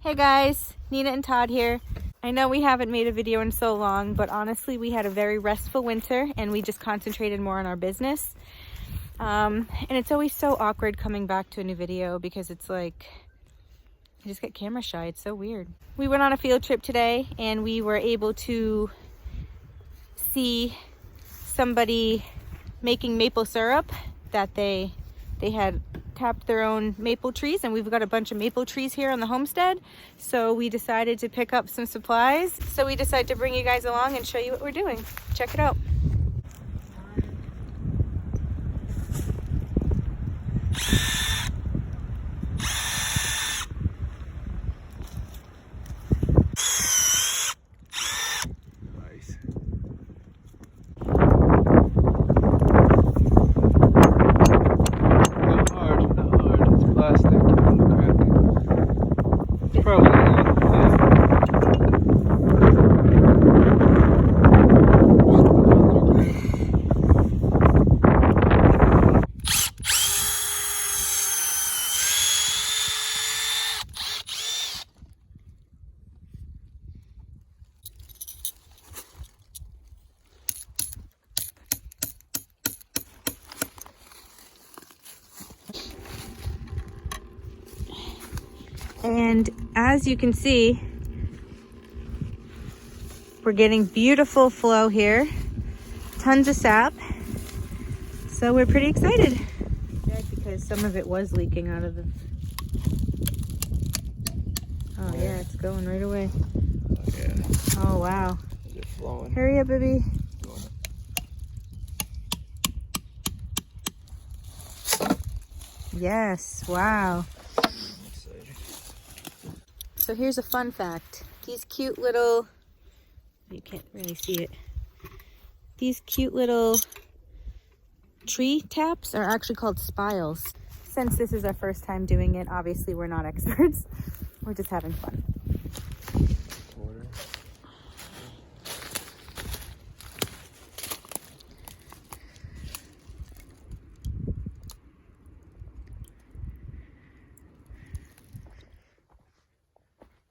Hey guys, Nina and Todd here. I know we haven't made a video in so long, but honestly we had a very restful winter and we just concentrated more on our business. And it's always so awkward coming back to a new video because it's like, I just get camera shy. It's so weird. We went on a field trip today and we were able to see somebody making maple syrup that they had tapped their own maple trees, and we've got a bunch of maple trees here on the homestead, so we decided to pick up some supplies. So we decided to bring you guys along and show you what we're doing. Check it out. Nice. Not hard, not hard. It's plastic. It'll crack. It's probably not, yeah. And as you can see, we're getting beautiful flow here, tons of sap, so we're pretty excited because some of it was leaking out of the... Oh yeah, it's going right away. Oh yeah. Oh wow. Is it flowing? Hurry up, baby. Yes, wow. So here's a fun fact. These cute little, you can't really see it. These cute little tree taps are actually called spiles. Since this is our first time doing it, obviously we're not experts. We're just having fun.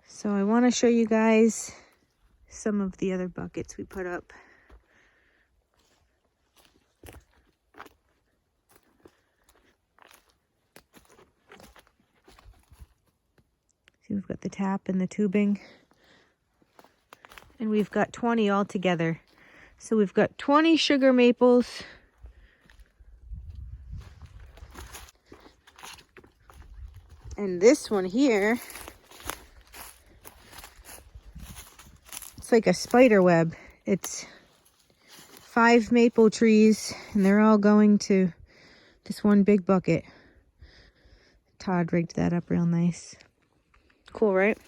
So I want to show you guys some of the other buckets we put up. See, we've got the tap and the tubing. And we've got 20 all together. So we've got 20 sugar maples. And this one here, it's like a spider web. It's 5 maple trees and they're all going to this one big bucket. Todd rigged that up real nice. Cool, right?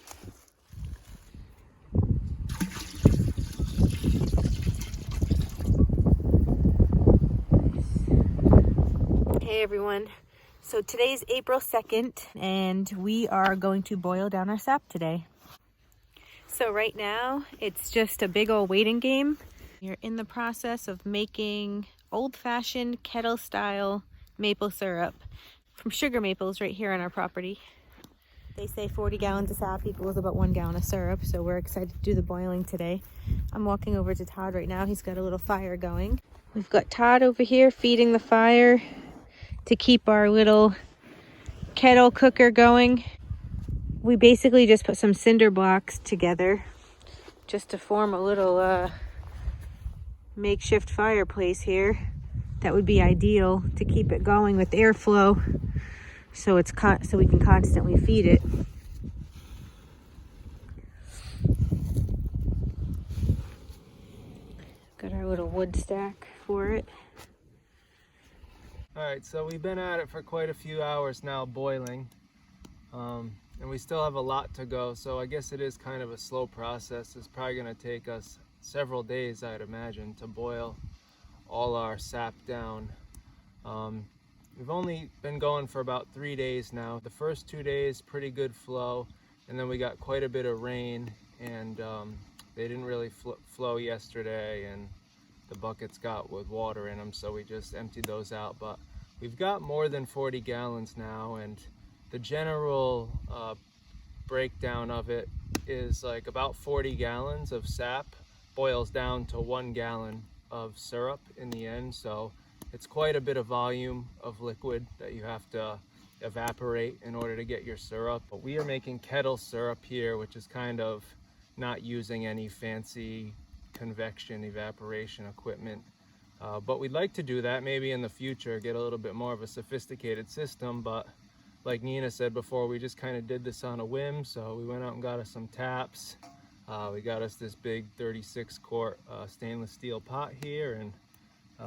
Hey everyone. So today's April 2nd and we are going to boil down our sap today. So right now, it's just a big old waiting game. You're in the process of making old-fashioned kettle-style maple syrup from sugar maples right here on our property. They say 40 gallons of sap equals about 1 gallon of syrup, so we're excited to do the boiling today. I'm walking over to Todd right now. He's got a little fire going. We've got Todd over here feeding the fire to keep our little kettle cooker going. We basically just put some cinder blocks together just to form a little makeshift fireplace here. That would be ideal to keep it going with airflow, so so we can constantly feed it. Got our little wood stack for it. All right, so we've been at it for quite a few hours now boiling. And we still have a lot to go, so I guess it is kind of a slow process. It's probably going to take us several days, I'd imagine, to boil all our sap down. We've only been going for about 3 days now. The first 2 days, pretty good flow, and then we got quite a bit of rain, and they didn't really flow yesterday, and the buckets got with water in them, so we just emptied those out. But we've got more than 40 gallons now, and the general breakdown of it is like about 40 gallons of sap boils down to 1 gallon of syrup in the end. So it's quite a bit of volume of liquid that you have to evaporate in order to get your syrup. But we are making kettle syrup here, which is kind of not using any fancy convection evaporation equipment. But we'd like to do that maybe in the future, get a little bit more of a sophisticated system. But like Nina said before, we just kind of did this on a whim. So we went out and got us some taps. We got us this big 36 quart stainless steel pot here, and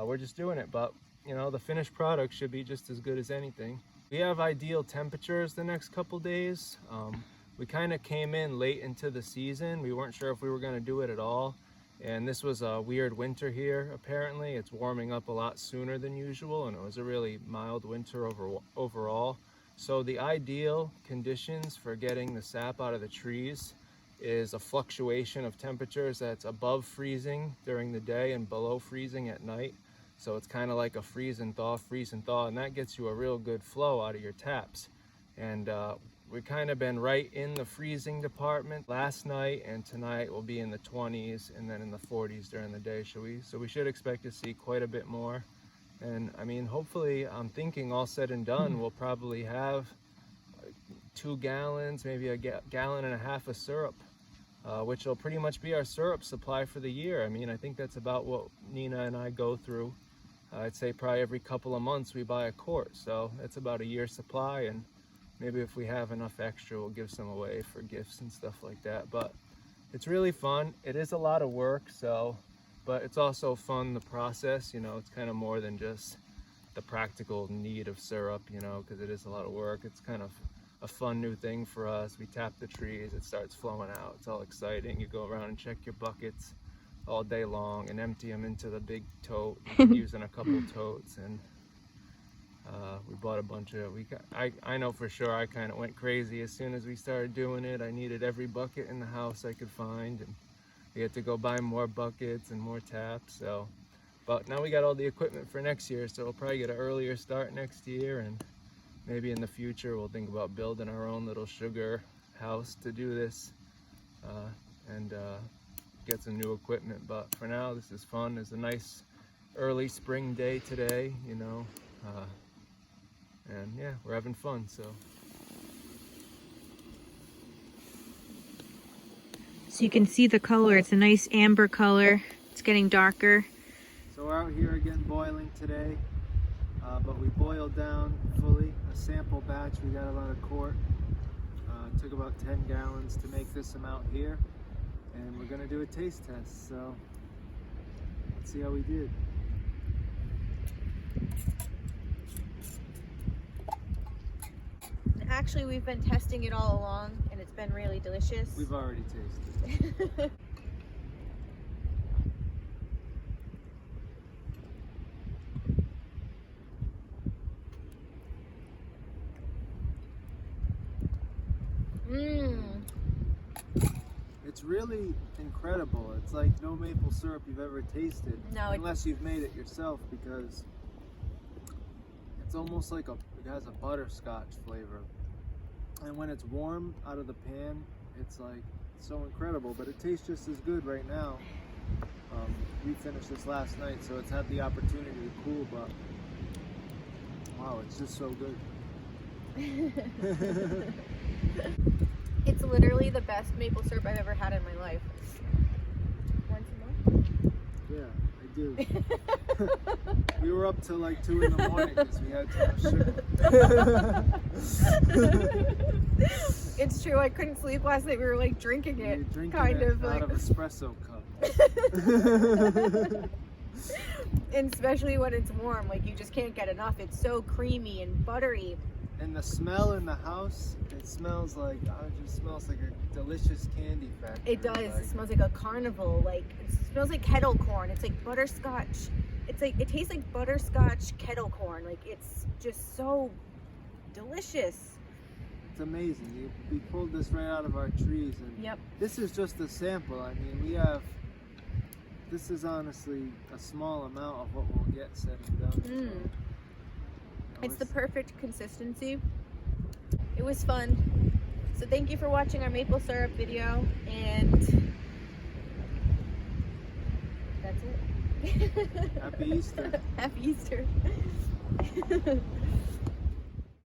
we're just doing it. But you know, the finished product should be just as good as anything. We have ideal temperatures the next couple days. We kind of came in late into the season. We weren't sure if we were going to do it at all. And this was a weird winter here, apparently. It's warming up a lot sooner than usual, and it was a really mild winter overall. So the ideal conditions for getting the sap out of the trees is a fluctuation of temperatures that's above freezing during the day and below freezing at night. So it's kind of like a freeze and thaw, and that gets you a real good flow out of your taps. And we've kind of been right in the freezing department. Last night and tonight will be in the 20s and then in the 40s during the day. So we should expect to see quite a bit more. And I mean, hopefully, I'm thinking all said and done, we'll probably have 2 gallons, maybe a gallon and a half of syrup, which will pretty much be our syrup supply for the year. I mean, I think that's about what Nina and I go through. I'd say probably every couple of months we buy a quart. So that's about a year's supply, and maybe if we have enough extra, we'll give some away for gifts and stuff like that. But it's really fun. It is a lot of work, but it's also fun, the process. You know, it's kind of more than just the practical need of syrup, you know, because it is a lot of work. It's kind of a fun new thing for us. We tap the trees, it starts flowing out. It's all exciting. You go around and check your buckets all day long and empty them into the big tote, using a couple totes. And we bought a bunch of, I know for sure I kind of went crazy as soon as we started doing it. I needed every bucket in the house I could find, and we had to go buy more buckets and more taps. So, but now we got all the equipment for next year, so we'll probably get an earlier start next year, and maybe in the future we'll think about building our own little sugar house to do this and get some new equipment. But for now, this is fun. It's a nice early spring day today, you know, and yeah, we're having fun. So you can see the color. It's a nice amber color. It's getting darker. So we're out here again boiling today, but we boiled down fully a sample batch. We got about a quart. It took about 10 gallons to make this amount here, and we're gonna do a taste test. So let's see how we did. Actually, we've been testing it all along, and it's been really delicious. We've already tasted. It's really incredible. It's like no maple syrup you've ever tasted, unless you've made it yourself, because it's almost like it has a butterscotch flavor. And when it's warm out of the pan, it's like so incredible, but it tastes just as good right now. We finished this last night, so it's had the opportunity to cool, but wow, it's just so good. It's literally the best maple syrup I've ever had in my life. Want some more? Yeah, I do. We were up till like 2 in the morning because we had too much sugar. It's true. I couldn't sleep last night. We were like drinking it, kind of out of espresso cup. And especially when it's warm, like you just can't get enough. It's so creamy and buttery. And the smell in the house, it smells like, it just smells like a delicious candy factory. It does. It smells like a carnival. Like, it smells like kettle corn. It's like butterscotch. It's like, it tastes like butterscotch kettle corn. Like, it's just so delicious. It's amazing. We pulled this right out of our trees. And yep. This is just a sample. I mean, this is honestly a small amount of what we'll get said and done. So. It's the perfect consistency. It was fun. So thank you for watching our maple syrup video, and that's it. Happy Easter. Happy Easter.